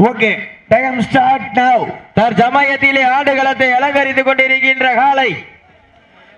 Okay, time start நவ. தற்சமயத்திலே ஆடுகளத்தை அலங்கரித்துக் கொண்டிருக்கின்ற காலை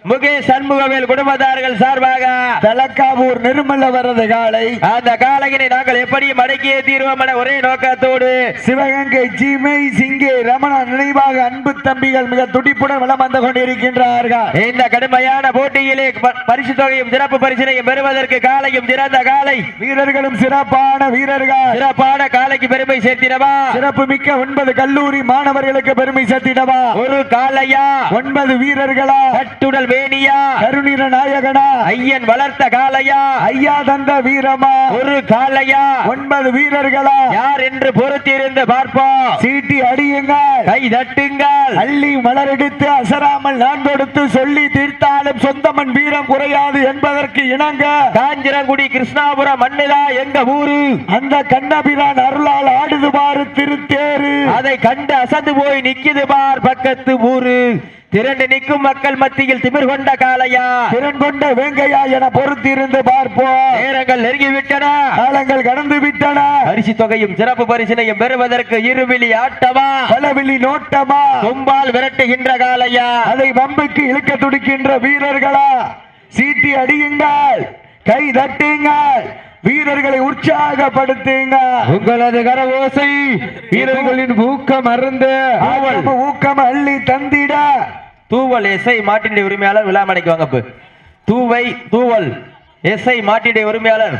முகேஷ் சண்முகவேல் குடும்பத்தார்கள் சார்பாக தலக்காவூர் நிர்மல வரது காலை. அந்த காலையினை நாங்கள் எப்படி மடக்கியே தீர்வோம் என ஒரே நோக்கத்தோடு சிவகங்கை ஜீமை சிங்கே ரமணா நினைவாக அன்பு தம்பிகள் மிக துடிப்புடன் வலம் வந்து கொண்டிருக்கின்றார்கள். இந்த கடுமையான போட்டியிலே பரிசு தொகையும் சிறப்பு பரிசினையும் பெறுவதற்கு காலையும் சிறந்த காலை வீரர்களும் சிறப்பான வீரர்கள். சிறப்பான காலைக்கு பெருமை சேர்த்திடவா. சிறப்பு மிக்க 9 கல்லூரி மாணவர்களுக்கு பெருமை சேர்த்திடவா. ஒரு காலையா 9 வீரர்களா. கட்டுடல் வேணியா கருணீர நாயகனா. ஐயன் வளர்த்த காலையா ஐயா தந்த வீரமா. ஒரு காலையா 9 வீரர்களா. யார் என்று பொறுத்திருந்து பார்ப்போம். சீட்டி அடியுங்கள், கை தட்டுங்கள், அள்ளி மலரெடுத்து அசராமல் நான் கொடுத்து சொல்லி தீர்த்தாலும் சொந்தமன் வீரம் குறையாது என்பதற்கு இணங்க காஞ்சிரங்குடி கிருஷ்ணாபுரம் மண்ணிலா எங்க ஊரு. அந்த கண்ணபிரான் அருளால் ஆடுது பாரு திருத்தேரு. அதை கண்டு அசந்து போய் நிக்குது பார் பக்கத்து ஊரு. திரண்டு நிற்கும் மக்கள் மத்தியில் திமிர் கொண்ட காலையா திறன் கொண்ட வேங்கையா என பொறுத்திருந்து பார்ப்போம். நேரங்கள் நெருங்கிவிட்டன, காலங்கள் கடந்து விட்டன. பரிசு தொகையும் சிறப்பு பரிசினையும் பெறுவதற்கு இருவிழி ஆட்டமா பலவிழி நோட்டமா கொம்பால் விரட்டுகின்ற காலையா அதை வம்புக்கு இழுக்க துடிக்கின்ற வீரர்களா. சீட்டி அடியுங்கள், கை தட்டுங்கள், வீரர்களை உற்சாகப்படுத்துங்க. உங்களது கரவோசை வீரர்களின் ஊக்கம் அருந்து ஊக்கம் அள்ளி தந்திட. தூவல் எஸ்ஐ மாட்டினுடைய உரிமையாளர் விழாமடைக்கு வாங்க. தூவல் எஸ்ஐ மாட்டினுடைய உரிமையாளர்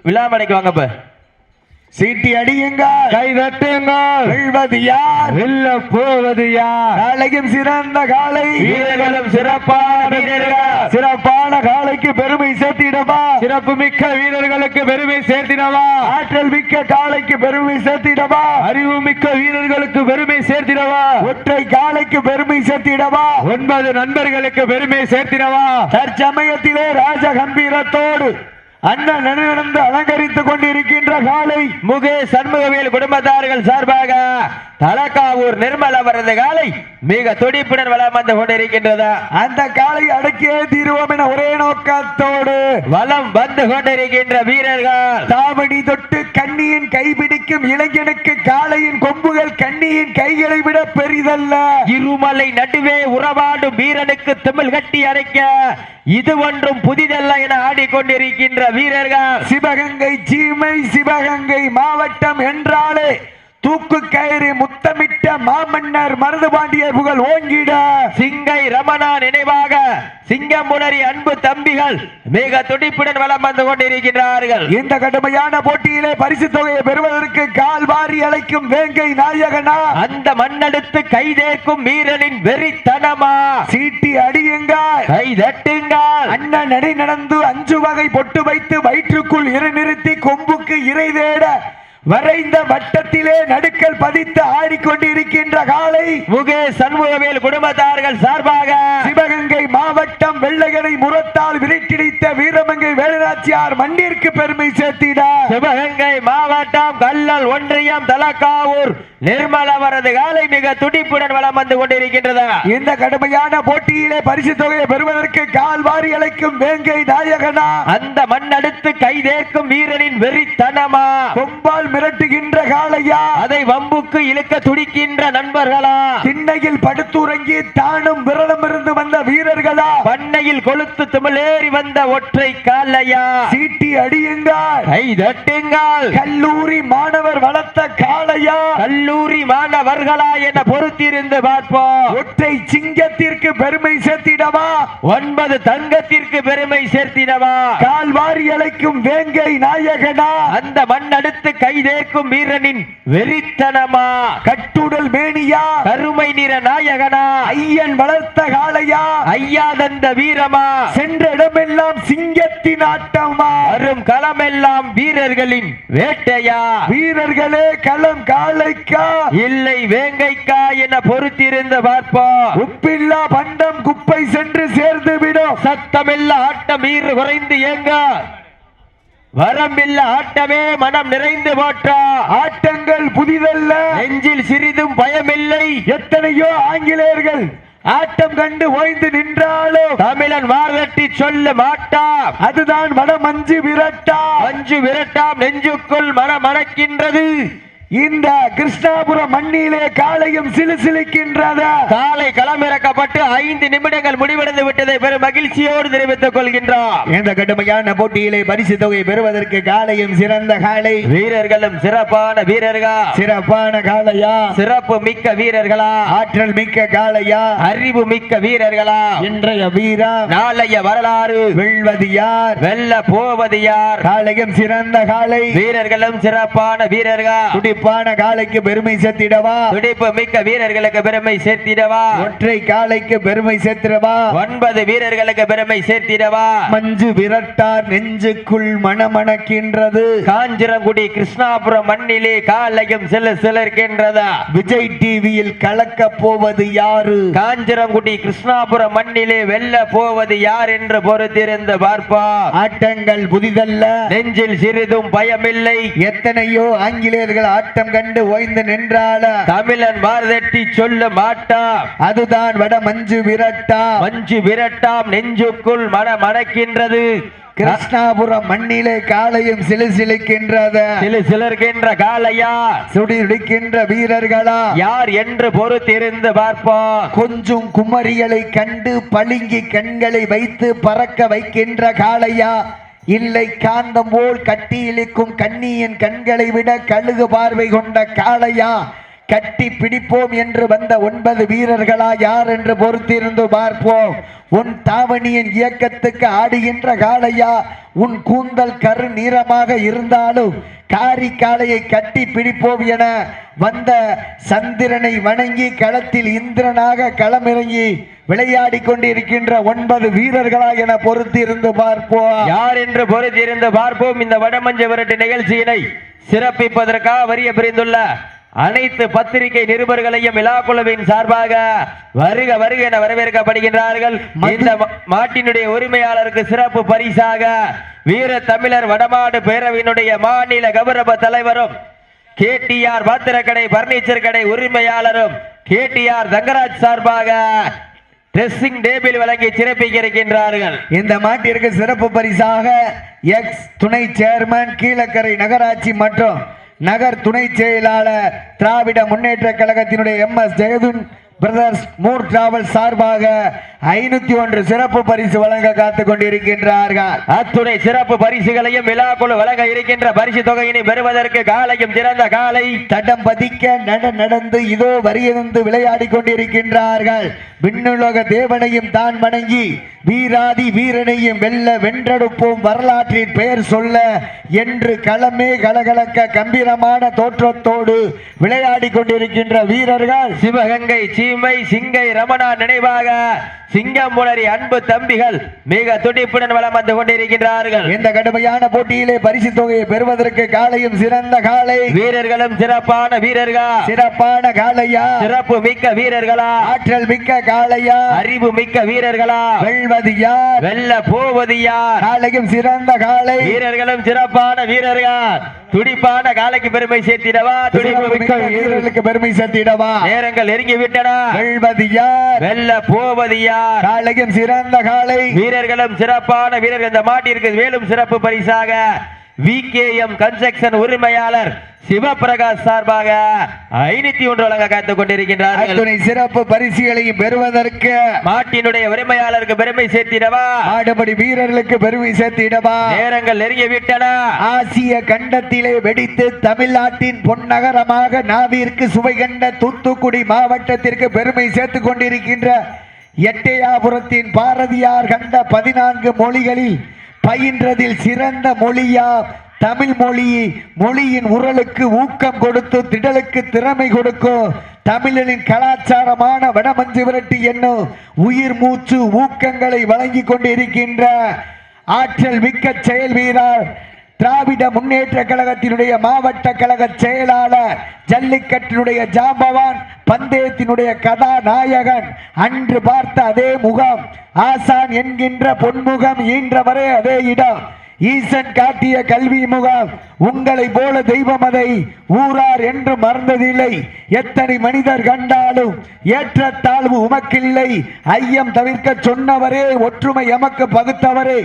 விழாமடைக்கு வாங்க. சீட்டி அடியுங்க, கை தட்டுங்க. வெல்வது யார், வெல்ல போவது யார். காலையும் சிறந்த காலை, வீரர்களும் சிறப்பான வீரர்கள். சிறப்பான காலைக்கு பெருமை சேர்த்திடவா. சிறப்பு மிக்க வீரர்களுக்கு பெருமை சேர்த்திடவா. ஆற்றல் மிக்க காலைக்கு பெருமை சேர்த்திடவா. அறிவு மிக்க வீரர்களுக்கு பெருமை சேர்த்திடவா. ஒற்றை காலைக்கு பெருமை சேர்த்திடவா. 9 நண்பர்களுக்கு பெருமை சேர்த்திடவா. தற்சமயத்திலே ராஜ கம்பீரத்தோடு அண்ணன் நடந்து அலங்கரித்துக் கொண்டிருக்கின்ற காலை முகேஷ் சண்முகவேல் குடும்பத்தார்கள் சார்பாக தலக்காவூர் நிர்மல வரது காலை மிக துடிப்புடன் வலம் வந்து கொண்டிருக்கின்றது. அந்த காலை அடக்கியே தீர்வோம் என ஒரே நோக்கத்தோடு வலம் வந்து கொண்டிருக்கின்ற வீரர்கள் தாவணி தொட்டு கண்ணியின் கைபிடிக்கும் இளைஞனுக்கு காளையின் கொம்புகள் கண்ணியின் கைகளை விட பெரிதல்ல. இருமலை நடுவே உறவாடும் வீரனுக்கு திமிழ் கட்டி அடைக்க இது ஒன்றும் புதிதல்ல என ஆடிக்கொண்டிருக்கின்ற வீரர்கள். சிவகங்கை சீமை சிவகங்கை மாவட்டம் என்றாலே தூக்கு கயிறு முத்தமிட்ட மாமன்னர் மருதுபாண்டியர் புகழ் ஓங்கிட சிங்கை ரமணா நினைவாக சிங்கமுனரி அன்பு தம்பிகள் மிக துடிப்புடன் வலம் வந்து கொண்டிருக்கிறார்கள். இந்த கடுமையான போட்டியிலே பரிசு தொகையை பெறுவதற்கு கால்வாரி அழைக்கும் வேங்கை நாயகனா. அந்த மண்ணெடுத்து கைதேர்க்கும் வீரனின் வெறித்தனமா. சீட்டி அடியுங்கள், கை தட்டுங்கள். அண்ணன் நடை நடந்து 5 வகை பொட்டு வைத்து வயிற்றுக்குள் இறை நிறுத்தி கொம்புக்கு இறை தேட வரைந்த வட்டத்திலே நடுக்கல் பதித்து ஆடிக்கொண்டிருக்கின்ற காலை முகேஷ் சண்முகவேல் குடும்பத்தார்கள் சார்பாக சிவகங்கை மாவட்டம் வெள்ளையனை முரத்தால் விரட்டிடித்த வீரமங்கை வேலுநாச்சியார் மண்ணிற்கு பெருமை சேர்த்திட சிவகங்கை மாவட்டம் கல்லல் ஒன்றியம் தலக்காவூர் நிர்மல வரது காலை மிக துடிப்புடன் வலம் வந்து கொண்டிருக்கின்றது. இந்த கடுமையான போட்டியிலே பரிசு தொகையை பெறுவதற்கு கால்வாரி அழைக்கும் வேங்கை நாயகனா. அந்த மண்ணெடுத்து கைதேர்க்கும் வீரனின் வெறித்தனமா. கொம்பால் மிரட்டுகின்ற காளையா. அதை வம்புக்கு இழுக்க துடிக்கின்ற நண்பர்களா. திண்ணையில் படுத்துறங்கி தானும் விரலம் இருந்து வந்த வீரர்களா. பண்ணையில் கொளுத்து திமிழேறி வந்த ஒற்றை காளையா. சீட்டி அடியுங்கள், கை தட்டுங்கள். கல்லூரி மாணவர் வளர்த்த காளையா. கல்லூரி மாணவர்களா என பொறுத்திருந்து பார்ப்போம். ஒற்றை சிங்கத்திற்கு பெருமை சேர்த்திடவா. 9 தங்கத்திற்கு பெருமை சேர்த்திடவா. கால்வாரி அழைக்கும் வேங்கை நாயகனா. அந்த மண்ணெடுத்து கைதேர்க்கும் வீரனின் வெறித்தனமா. கட்டுடல் மேனியா. கருமை நிற நாயகனா. ஐயன் வளர்த்த காளையா. ஐயா தந்த வீரமா. சென்ற இடமெல்லாம் சிங்கத்தின் ஆட்டமா. வரும் களமெல்லாம் வீரர்களின் வேட்டையா. வீரர்களே களம் காளைக்கா இல்லை வேங்கைக்கா என பொறுத்திருந்து பார்ப்போம். உப்பில்லா பண்டம் குப்பை சென்று சேர்ந்து விடும். சத்தமில்ல ஆட்டம் வீறு குறைந்து ஏங்க வரம்பில்ல ஆட்டமே மனம் நிறைந்து போற்றா. ஆட்டங்கள் புதிதல்ல, நெஞ்சில் சிறிதும் பயமில்லை. எத்தனையோ ஆங்கிலேயர்கள் ஆட்டம் கண்டு ஓய்ந்து நின்றாலும் தமிழன் மார்கட்டி சொல்ல மாட்டாம். அதுதான் மனம் அஞ்சு விரட்டா. அஞ்சு விரட்டாம் நெஞ்சுக்குள் மனம் மணக்கின்றது. இந்த கிருஷ்ணாபுரம் மண்ணிலே காலையும் சிலுசிலுக்கின்றது. காலை களமிறக்கப்பட்டு 5 நிமிடங்கள் முடிவடைந்து விட்டதை பெரும் மகிழ்ச்சியோடு தெரிவித்துக் கொள்கின்றோம். இந்த கடுமையான போட்டியிலே பரிசு தொகை பெறுவதற்கு காலையும் சிறந்த காலை, வீரர்களும் சிறப்பான வீரர்கள், சிறப்பான காளையா, சிறப்பு மிக்க வீரர்களா, ஆற்றல் மிக்க காளையா, அறிவு மிக்க வீரர்களா, இன்றைய வீரம் நாளைய வரலாறு, வெல்வது யார், வெல்ல போவது யார், காலையும் சிறந்த காலை, வீரர்களும் சிறப்பான வீரர்கள், துடிப்பான காலைக்கு பெருமை சேர்த்திடவா, துடிப்பு மிக்க வீரர்களுக்கு பெருமை சேர்த்திடவா, ஒற்றை காலைக்கு பெருமை சேர்த்திடவா, 9 வீரர்களுக்கு பெருமை சேர்த்திடவா, மஞ்சு விரட்டார் நெஞ்சுக்குள் மணமணக்கின்றது, காஞ்சிரங்குடி கிருஷ்ணாபுரம் மண்ணிலே காலையும் சிலர்க்கின்றதா, விஜய் டிவியில் கலக்க போவது யாரு, காஞ்சிரங்குடி கிருஷ்ணாபுரம் மண்ணிலே வெல்ல போவது யார் என்று பொறுத்திருந்து பார்ப்பா. ஆட்டங்கள் புதிதல்ல, நெஞ்சில் சிறிதும் பயமில்லை, எத்தனையோ ஆங்கிலேயர்கள் ஆட்டம் கண்டு ஓய்ந்து நின்றால தமிழன் மார்தட்டி சொல்ல மாட்டான், அதுதான் வட மஞ்சு விரட்டா, மஞ்சு விரட்டாம் நெஞ்சுக்குள் மணக்கின்றது, கிருஷ்ணாபுரம் மண்ணிலே காலையும் சிலுசிலுக்கின்றது, சிலர்கின்ற காலையா, சுடிக்கின்ற வீரர்களா யார் என்று பொறுத்திருந்து பார்ப்போம். கொஞ்சம் குமரிகளை கண்டு பளிங்கி கண்களை வைத்து பறக்க வைக்கின்ற காளையா, இல்லை காந்தம் போல் கட்டி இழுக்கும் கண்ணியின் கண்களை விட கழுகு பார்வை கொண்ட காளையா, கட்டி பிடிப்போம் என்று வந்த 9 வீரர்களா, யார் என்று பொறுத்திருந்து பார்ப்போம். உன் தாவணியின் இயக்கத்துக்கு ஆடுகின்ற காளையா, உன் கூந்தல் கரு நீரமாக இருந்தாலும் காரி காளையை கட்டி பிடிப்போம் என வந்த சந்திரனை வணங்கி களத்தில் இந்திரனாக களமிறங்கி விளையாடி கொண்டிருக்கின்ற 9 வீரர்களா என பொறுத்திருந்து பார்ப்போம். யார் என்று பொறுத்திருந்து பார்ப்போம். இந்த வடமஞ்சு விரட்டு நிகழ்ச்சியினை சிறப்பிப்பதற்காக வரிய பிரிந்துள்ள அனைத்து பத்திரிகை நிருபர்களையும் விழாக்குழுவின் சார்பாக வருக வருக என வரவேற்கப்படுகின்றார்கள். இந்த மாட்டினுடைய உரிமையாளருக்கு சிறப்பு பரிசாக வீர தமிழர் வடமாடு பேரவையினுடைய மாநில கௌரவ தலைவரும் கேடிஆர் பாத்திரக்கடை பர்னிச்சர் கடை உரிமையாளரும் கேடிஆர் தங்கராஜ் சார்பாக ட்ரெஸ்ஸிங் டேபிள் வழங்கி சிறப்பிக்க இருக்கின்றார்கள். இந்த மாட்டிற்கு சிறப்பு பரிசாக எக்ஸ் துணை சேர்மன் கீழக்கரை நகராட்சி மற்றும் நகர் துணை செயலாளர் திராவிட முன்னேற்ற கழகத்தினுடைய MS ஜெயதுன் பிரதர்ஸ் மூர் டிராவல் சார்பாக 501 சிறப்பு பரிசு வழங்க காத்துக் கொண்டிருக்கின்றார்கள். அத்துணை சிறப்பு பரிசுகளையும் விழாக்குழு வழங்க இருக்கின்ற பரிசு தொகையினை பெறுவதற்கு காலையும் சிறந்த காலை தடம் பதிக்க நடந்து இதோ வரியந்து விளையாடி கொண்டிருக்கின்றார்கள். விண்ணுலக தேவனையும் தான் வணங்கி வீராதி வீரனையும் வெல்ல வென்றெடுப்போம் வரலாற்றின் பெயர் சொல்ல என்று களமே கலகலக்க கம்பீரமான தோற்றத்தோடு விளையாடி கொண்டிருக்கின்ற வீரர்கள் சிவகங்கை சீமை சிங்கை ரமணா நினைவாக சிங்கம்புணரி அன்பு தம்பிகள் மிக துடிப்புடன் வலம் வந்து கொண்டிருக்கின்றார்கள். இந்த கடுமையான போட்டியிலே பரிசு தொகையை பெறுவதற்கு காலையும் சிறந்த காலை, வீரர்களும் சிறப்பான வீரர்கள், சிறப்பான காளையா, சிறப்பு மிக்க வீரர்களா, ஆற்றல் மிக்க காளையா, அறிவு மிக்க வீரர்களா, வெல்வது யார், வெல்ல போவது யார், காலையும் சிறந்த காலை, வீரர்களும் சிறப்பான வீரர்கள், துடிப்பான காலைக்கு பெருமை சேர்த்திடவா, துடிப்பு மிக்க வீரர்களுக்கு பெருமை சேர்த்திடவா, நேரங்கள் நெருங்கி விட்டன, வெல்வது யார், வெல்ல போவது யார், காலையும் சிறந்த காலை, வீரர்களும் சிறப்பான வீரர்கள். இந்த மாட்டிற்கு மேலும் சிறப்பு பரிசாக VKM கன்ஸ்ட்ரக்ஷன் உரிமையாளர் சிவபிரகாஷ் சார்பாக 501 வழங்க காத்துக் கொண்டிருக்கின்றார்கள். சிறப்பு பரிசுகளையும் பெறுவதற்கு மாட்டினுடைய உரிமையாளருக்கு பெருமை சேர்த்திடவா, ஆடுபடி வீரர்களுக்கு பெருமை சேர்த்திடவா, நேரங்கள் நெருங்கி விட்டன. ஆசிய கண்டத்திலே வெடித்து தமிழ்நாட்டின் பொன்னகரமாக நாவிற்கு சுவை கண்ட தூத்துக்குடி மாவட்டத்திற்கு பெருமை சேர்த்துக் கொண்டிருக்கின்ற எட்டையாபுரத்தின் பாரதியார் கண்ட 14 மொழிகளில் பயின்றதில் சிறந்த மொழியா தமிழ் மொழி. மொழியின் உரலுக்கு ஊக்கம் கொடுத்து திடலுக்கு திறமை கொடுக்கும் தமிழனின் கலாச்சாரமான வடமஞ்சு விரட்டு என்னும் உயிர் மூச்சு ஊக்கங்களை வழங்கி கொண்டிருக்கின்ற ஆற்றல் மிக்க செயல் வீரர் திராவிட முன்னேற்ற கழகத்தினுடைய மாவட்ட கழக செயலாளர், ஜல்லிக்கட்டினுடைய ஜாம்பவான், பந்தயத்தினுடைய கதாநாயகன், அன்று பார்த்த அதே முகம், ஆசான் என்கின்ற பொன்முகம், ஈன்றவரே அதே இடம், ஈசன் காட்டிய கல்வி முகம், உங்களை போல தெய்வம் அதை ஊரார் என்று மறந்ததில்லை. எத்தனை மனிதர் கண்டாலும் ஏற்றத்தாழ்வு உமக்கில்லை, ஐயம் தவிர்க்க சொன்னவரே, ஒற்றுமை எமக்கு பகுத்தவரே,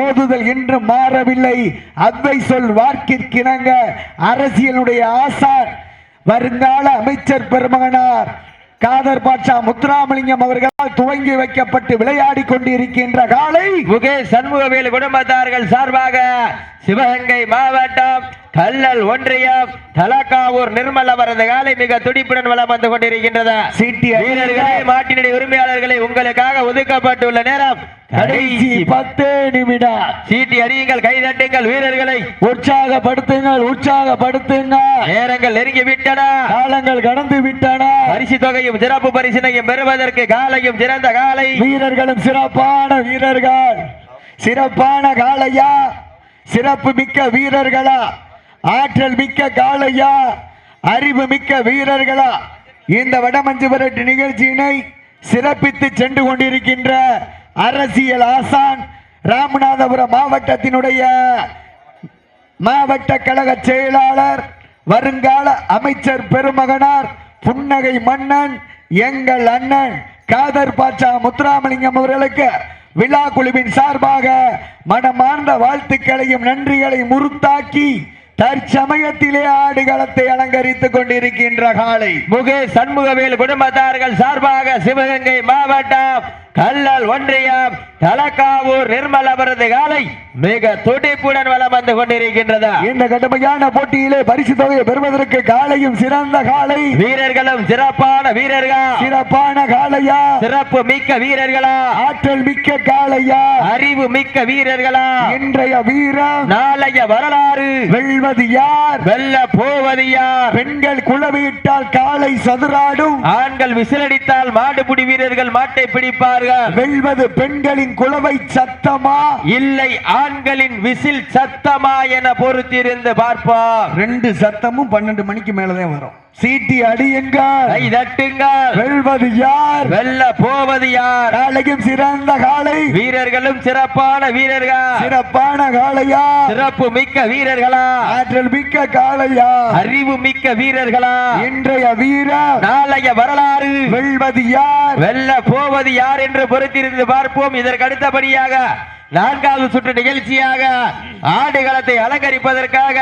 ஓதுதல் என்று மாறவில்லை, அவ்வை சொல் வார்க்கிற்கிணங்க அரசியலுடைய ஆசான் வருங்கால அமைச்சர் பெருமகனார் காதர் பாட்சா முத்துராமலிங்கம் அவர்களால் துவங்கி வைக்கப்பட்டு விளையாடி கொண்டிருக்கின்ற காலை முகேஷ் சண்முகவேலு குடும்பத்தார்கள் சார்பாக சிவகங்கை மாவட்டம் கல்லல் ஒன்றியம் தலக்காவூர் நிர்மல் அவரது காலை மிக துடிப்புடன் வலம் வந்து கொண்டிருக்கின்றது. சீட்டி வீரர்களே, மாட்டினுடைய உரிமையாளர்களை உங்களுக்காக ஒதுக்கப்பட்டுள்ள நேரம் கடைசி 10 நிமிடம். சீட்டி அடியுங்கள், கைதட்டுங்கள், வீரர்களை உற்சாகப்படுத்துங்க. நேரங்கள் நெருங்கி விட்டன, காலங்கள் கடந்து விட்டன. பரிசு தொகையும் சிறப்பு பரிசினையும் பெறுவதற்கு காலையும் சிறந்த காலை, வீரர்களும் சிறப்பான வீரர்கள். சிறப்பான காலையா, சிறப்பு மிக்க வீரர்களா, ஆற்றல் மிக்க காலையா, அறிவு மிக்க வீரர்களா, இந்த வடமஞ்சு விரட்டு நிகழ்ச்சியினை சிறப்பித்து சென்று கொண்டிருக்கின்ற அரசியல் ஆசான் ராமநாதபுரம் மாவட்டத்தினுடைய மாவட்ட கழக செயலாளர் வருங்கால அமைச்சர் பெருமகனார் புன்னகை மன்னன் எங்கள் அண்ணன் காதர் பாட்சா முத்துராமலிங்கம் அவர்களுக்கு விழா குழுவின் சார்பாக மனமார்ந்த வாழ்த்துக்களையும் நன்றிகளையும் முறுத்தாக்கி தற்சமயத்திலே ஆடுகளத்தை அலங்கரித்துக் கொண்டிருக்கின்ற காலை முகேஷ் சண்முகவேல் குடும்பத்தார்கள் சார்பாக சிவகங்கை மாவட்டம் கல்லல் ஒன்றியம் தலக்காவூர் நிர்மல் அவரது காலை மிக துடிப்புடன் வலம் வந்து கொண்டிருக்கின்றது. இந்த கடுமையான போட்டியிலே பரிசு தொகையை பெறுவதற்கு காலையும் சிறந்த காலை, வீரர்களும் சிறப்பான வீரர்கள். சிறப்பான காலையா, சிறப்பு மிக்க வீரர்களா, ஆற்றல் மிக்க காலையா, அறிவு மிக்க வீரர்களா, இன்றைய வீரம் நாளைய வரலாறு, வெல்வது யார், வெல்ல போவது யார், பெண்கள் குளவியிட்டால் காலை சதுராடும், ஆண்கள் விசிலடித்தால் மாடுபிடி வீரர்கள் மாட்டை பிடிப்பார்கள். வெல்வது பெண்களின் குளவை சத்தமா இல்லை ஆண்களின் விசில் சத்தமா என பொறுத்திருந்து பார்ப்போம். 2 சத்தமும் 12 மணிக்கு மேலதான் வரும். சீட்டி அடியுங்கள், கை தட்டுங்கள், வெல்வது யார், வெல்ல போவது யார். காலையும் சிறந்த காலை, வீரர்களும் சிறப்பான வீரர்கள். சிறப்பான காலையா, சிறப்பு மிக்க வீரர்களா, ஆற்றல் மிக்க காலையா, அறிவு மிக்க வீரர்களா, இன்றைய வீரம் நாளைய வரலாறு, வெல்வது யார், வெல்ல போவது யார் என்று பொறுத்திருந்து பார்ப்போம். இதற்கு அடுத்தபடியாக 4வது சுற்று நிகழ்ச்சியாக ஆடுகளத்தை அலங்கரிப்பதற்காக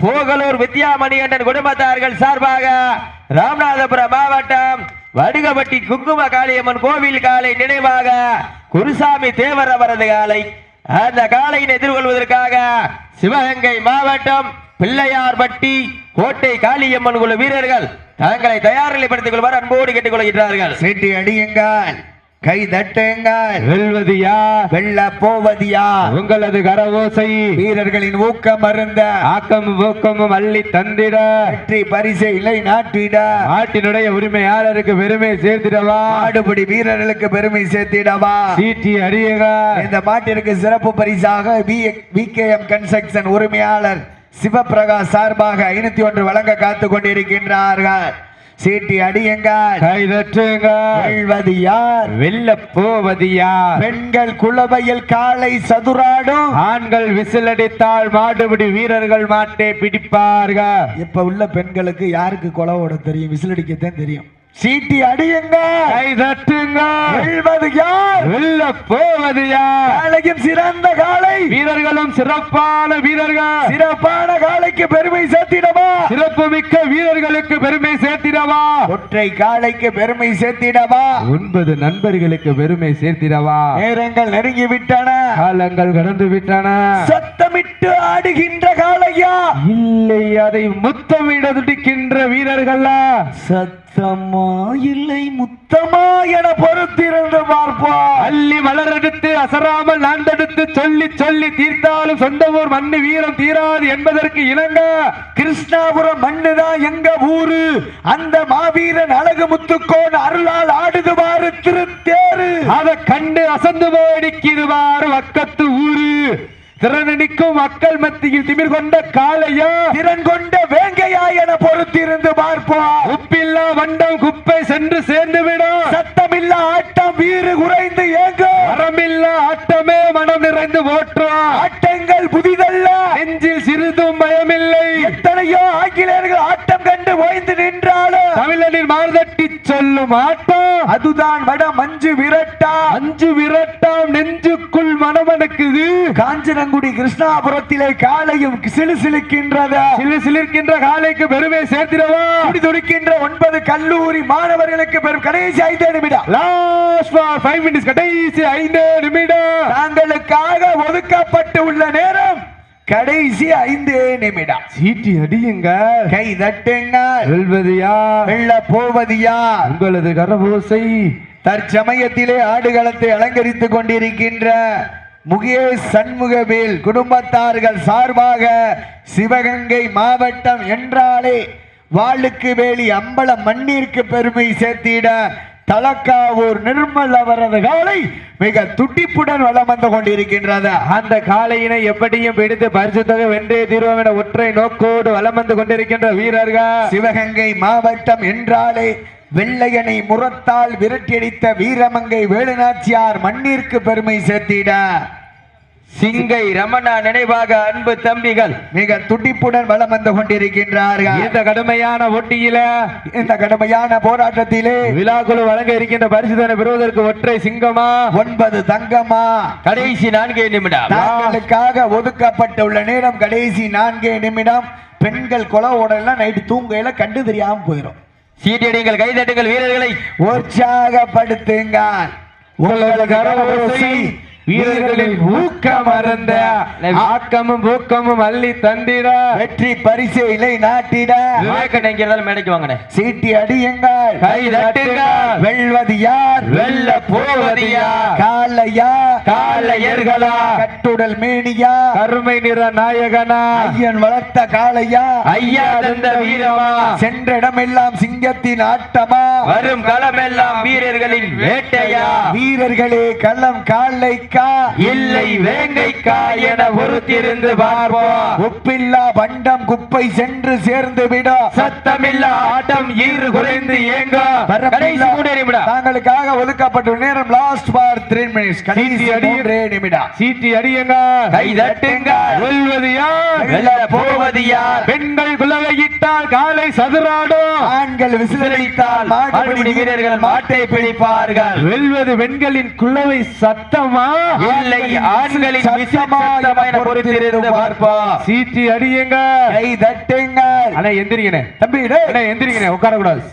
போகலூர் வித்யாமணிகண்டன் குடும்பத்தார்கள் சார்பாக ராமநாதபுரம் மாவட்டம் வடுகப்பட்டி குங்கும காளியம்மன் கோவில் காலை நினைவாக குருசாமி தேவர் அவரது காலை, அந்த காலையை எதிர்கொள்வதற்காக சிவகங்கை மாவட்டம் பிள்ளையார்பட்டி கோட்டை காளியம்மன் குழு வீரர்கள் தங்களை தயார் நிலைப்படுத்திக் கொள்வார் அன்போடு கேட்டுக் கொள்கிறார்கள். சீட்டி அடியுங்கள், கை தட்டுங்கள், வெல்வது யார், வெல்ல போவது யார், உங்களது கரவோசை வீரர்களின் ஊக்கம் அருந்த ஆக்கமும் ஊக்கமும் அள்ளி தந்திட வெற்றி பரிசை இல்லை நாட்டிட நாட்டினுடைய உரிமையாளருக்கு பெருமை சேர்த்திடவா, ஆடுபடி வீரர்களுக்கு பெருமை சேர்த்திடவா. சீட்டி அடியுங்க. இந்த மாட்டிற்கு சிறப்பு பரிசாக விகேஎம் கன்ஸ்ட்ரக்ஷன் உரிமையாளர் சிவபிரகாஷ் சார்பாக 501 வழங்க காத்துக் கொண்டிருக்கின்றார்கள். சீட்டி அடியுங்கள், வெல்வது யார், வெல்ல போவது யார், பெண்கள் குளவையில் காலை சதுராடும், ஆண்கள் விசிலடித்தால் மாடுபிடி வீரர்கள் மாட்டை பிடிப்பார்கள். இப்ப உள்ள பெண்களுக்கு யாருக்கு குளவோட தெரியும், விசிலடிக்கத்தான் தெரியும். சீட்டி அடியுங்க, வெல்வது யார், வெல்ல போவது யார், காலையும் சிறந்த காலை, வீரர்களும் சிறப்பான வீரர்கள். சிறப்பான காலைக்கு பெருமை சேர்த்திடவா, சிறப்பு மிக்க வீரர்களுக்கு பெருமை சேர்த்திடவா, ஒற்றை காலைக்கு பெருமை சேர்த்திடவா, 9 நண்பர்களுக்கு பெருமை சேர்த்திடவா. நேரங்கள் நெருங்கி விட்டன, காலங்கள் கடந்து விட்டன. சத்தமிட்டு ஆடுகின்ற காலையா, இல்லை அதை முத்தமிட துடிக்கின்ற வீரர்களா, சத்தமா இல்லை முத்தமா என பொறுத்திருந்து பார்ப்போம். அள்ளி மலரெடுத்து அசராமல் நாண்டெடுத்து சொல்லி சொல்லி தீர்த்தாலும் சொந்த ஊர் மண்ணு வீரம் தீராது என்பதற்கு இணங்க கிருஷ்ணாபுரம் மண்ணுதான் எங்க ஊரு, அந்த மாவீரன் அழகு முத்துக்கோன் அருளால் ஆடுதுவாறு திருத்தேரு, அதை கண்டு அசந்து போடிக்குதுவாறு வக்கத்து ஊரு. திறனடிக்கும் மக்கள் மத்தியில் திமிர் கொண்ட காளையா, திறன் கொண்ட வேங்கையா என பொறுத்திருந்து பார்ப்போம். உப்பில்லா வண்டம் குப்பை சென்று சேர்ந்துவிடும், சத்தமில்லா ஆட்டம் வீறு குறைந்து ஏங்கும், வரமில்லா ஆட்டமே மனம் நிறைந்து ஓற்றும். ஆட்டங்கள் புதிதல்ல, நெஞ்சில் சிறிதும் பயமில்லை. எத்தனையோ ஆங்கிலேயர்கள் ஆட்டம் கண்டு ஓய்ந்து நின்றாலும் தமிழனின் மார்தட்டி சொல்லும் ஆட்டம் அதுதான் வட மஞ்சு விரட்டா. அஞ்சு விரட்டாம் நெஞ்சுக்குள் மனமணக்குது. காஞ்சனங்குடி கிருஷ்ணாபுரத்திலே காலையும் சிலுசிலுக்கின்றது. சிலிர்க்கின்ற காலைக்கு பெருமை சேர்த்திடவா. துடிக்கின்ற 9 கல்லூரி மாணவர்களுக்கு பெரும் கடைசி 5 நிமிடம். Last for 5 minutes. கடைசி 5 நிமிடம். தாங்களுக்காக ஒதுக்கப்பட்டு உள்ள நேரம் கடைசி 5 நிமிடம். சீட்டி அடியுங்க, கை தட்டுங்க. வெல்வது யார், வெல்ல போவது யார்? உங்களது கரபோசை. தற்சமயத்திலே ஆடுகளத்தை அலங்கரித்துக் கொண்டிருக்கின்ற முகேஷ் சண்முகவேல் குடும்பத்தார்கள் சார்பாக சிவகங்கை மாவட்டம் என்றாலே வாளுக்கு வேலி அம்பலம் மண்ணிற்கு பெருமை சேர்த்திட தலக்காவூர் நிர்மல் அவரது காலை மிக துடிப்புடன் வலம் வந்து கொண்டிருக்கின்றது. அந்த காலையினை எப்படியும் பிடித்து பரிசு தொகை வென்றே தீர்வோம் என ஒற்றை நோக்கோடு வலம் வந்து கொண்டிருக்கின்ற வீரர்கள். சிவகங்கை மாவட்டம் என்றாலே வெள்ளையனை முரத்தால் விரட்டியடித்த வீரமங்கை வேலுநாச்சியார் மண்ணிற்கு பெருமை சேர்த்திட சிங்கை ரமணா நினைவாக அன்பு தம்பிகள் மிக துடிப்புடன் வலம் வந்து கொண்டிருக்கின்றார்கள். இந்த கடுமையான போட்டியில, இந்த கடுமையான போராட்டத்திலே விழாக்குழு வழங்க இருக்கின்ற பரிசுதனை பெறுவதற்கு ஒற்றை சிங்கமா 9 தங்கமா. கடைசி 4 நிமிடம். தாங்களுக்காக ஒதுக்கப்பட்டுள்ள நேரம் கடைசி 4 நிமிடம். பெண்கள் கொலை ஓடலாம் நைட்டு தூங்கையில கண்டு தெரியாம போயிடும். சீட்டடிங்கள், கைதட்டுங்கள், வீரர்களை உற்சாகப்படுத்துங்க. உங்களது கரவோசை வீரர்களின் ஊக்கம் அறந்த ஆக்கமும் ஊக்கமும் அள்ளி தந்திட வெற்றி பரிசு இலை நாட்டிட விவேகன் எங்கிருந்தாலும் மேடைக்கு வாங்கினேன். சீட்டி அடியுங்கள், கை தட்டுங்கள். வெல்வது யார், வெல்ல போவது யார்? காளையா, காளையர்களா, கட்டுடல் மேனியா, கருமை நிற நாயகனா, ஐயன் வளர்த்த காளையா, ஐயா தந்த வீரமா, சென்ற இடமெல்லாம் சிங்கத்தின் ஆட்டமா, வரும் களமெல்லாம் வீரர்களின் வேட்டையா, வீரர்களே களம் காளை இல்லை வேங்கைக்கா என பொறுத்திருந்து பார்ப்போம். உப்பில்லா பண்டம் குப்பை சென்று சேர்ந்து விட சத்தமில்லா ஆட்டம் ஈறு குறைந்து ஏங்க. கடைசி 3 நிமிடம். தாங்களுக்காக ஒதுக்கப்பட்ட நேரம் லாஸ்ட் ஃபார் 3 மினிட்ஸ். கடைசி 3 நிமிடம். சீட்டி அடியுங்க, கை தட்டுங்க. வெல்வது யார், வெல்ல போவது யார்? பெண்கள் குலவையிட்டால் காலை சதுராடும், ஆண்கள் விசிலடித்தால் மாடுபிடி வீரர்கள் மாட்டை பிடிப்பார்கள். வெல்வது பெண்களின் குலவை சத்தமா இல்லை ஆண்களின் சத்தமா என பொறுத்திருந்து பார்ப்போம். சீட்டி அடியுங்க, கை தட்டுங்க. அண்ணா எந்திரிங்கண்ணே, தம்பி அண்ணா எந்திரிங்கண்ணே, உட்கார கூடாது.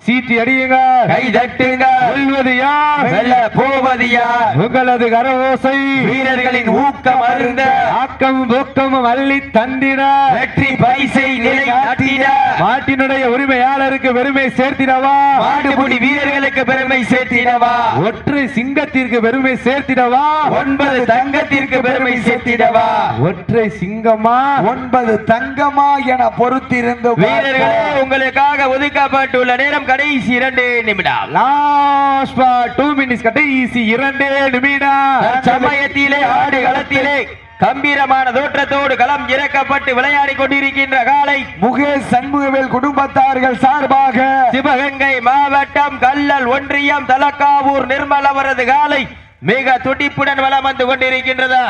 சீட்டி அடியுங்க, கை தட்டுங்க. வெல்வது யார், வெல்ல போவது யார்? உங்களது கரவோசை வீரர்களின் ஊக்கம் அருந்த ஆக்கமும் ஊக்கமும் அள்ளி தந்திட வெற்றி பரிசை நிலைநாட்டிட மாட்டினுடைய உரிமையாளருக்கு பெருமை சேர்த்திடவா, மாடுபிடி வீரர்களுக்கு பெருமை சேர்த்திடவா, ஒற்றை சிங்கத்திற்கு பெருமை சேர்த்திடவா, 9 தங்கத்திற்கு பெருமை சேர்த்திடவா, ஒற்றை சிங்கமா 9 தங்கமா என பொறுத்திருந்து வீரர்களே உங்களுக்காக ஒதுக்கப்பட்டுள்ள நேரம் கடைசி 2 நிமிடம். Last for 2 minutes. கடைசி 2 நிமிடம். சமயத்திலே ஆடு களத்திலே கம்பீரமான தோற்றத்தோடு களம் இறக்கப்பட்டு விளையாடி கொண்டிருக்கின்ற காலை முகேஷ் சண்முகவேல் குடும்பத்தார்கள் சார்பாக சிவகங்கை மாவட்டம் கல்லல் ஒன்றியம் தலக்காவூர் நிர்மல் அவரது காலை மிக துடிப்புடன் வலம் வந்து கொண்டிருக்கின்றது.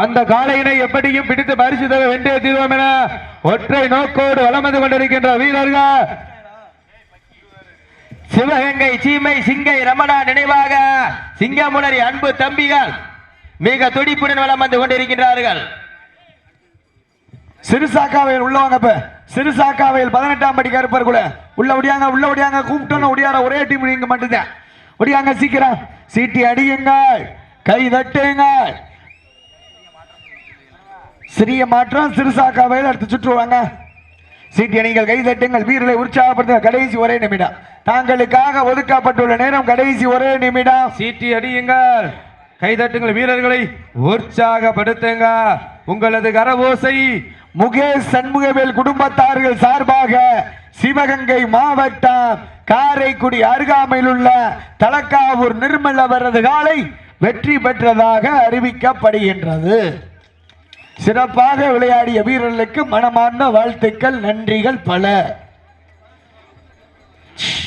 அந்த காலையினை எப்படியும் பிடித்து பரிசு தொகை வென்றே தீர்வோம் என ஒற்றை நோக்கோடு வலம் வந்து கொண்டிருக்கின்ற வீரர்கள். சிவகங்கை சீமை சிங்கை ரமணா நினைவாக சிங்கமுனரி அன்பு தம்பிகள் மிக துடிப்புடன் வலம் வந்து கொண்டிருக்கின்றார்கள். சிறுசாக்காவையில் உள்ளவங்க சிறுசாக்காவையில் 18ஆம் படி கருப்பர் கூட உள்ள ஒடியாங்க கூப்பிட்டோன்னு ஒடியார ஒரே டீம் நீங்க மட்டும்தான் ஒடியாங்க. சீக்கிரம் சீட்டி அடியுங்கள், கை தட்டுங்கள். சிறிய மாற்றம் சிறுசாக்காவையில் அடுத்து சுற்றுவாங்க. சீட்டி அணிகள், கை தட்டுங்கள், வீரர்களை உற்சாகப்படுத்த கடைசி 1 நிமிடம். தாங்களுக்காக ஒதுக்கப்பட்டுள்ள நேரம் கடைசி 1 நிமிடம். சீட்டி அடியுங்கள், கைதட்டுங்கள், வீரர்களை உற்சாகப்படுத்துங்க. உங்களது கரவோசை முகேஷ் சண்முகவேல் குடும்பத்தார்கள் சார்பாக சிவகங்கை மாவட்டம் காரைக்குடி அருகாமையில் உள்ள தலக்காவூர் நிர்மல் அவரது காலை வெற்றி பெற்றதாக அறிவிக்கப்படுகின்றது. சிறப்பாக விளையாடிய வீரர்களுக்கு மனமார்ந்த வாழ்த்துக்கள், நன்றிகள் பல.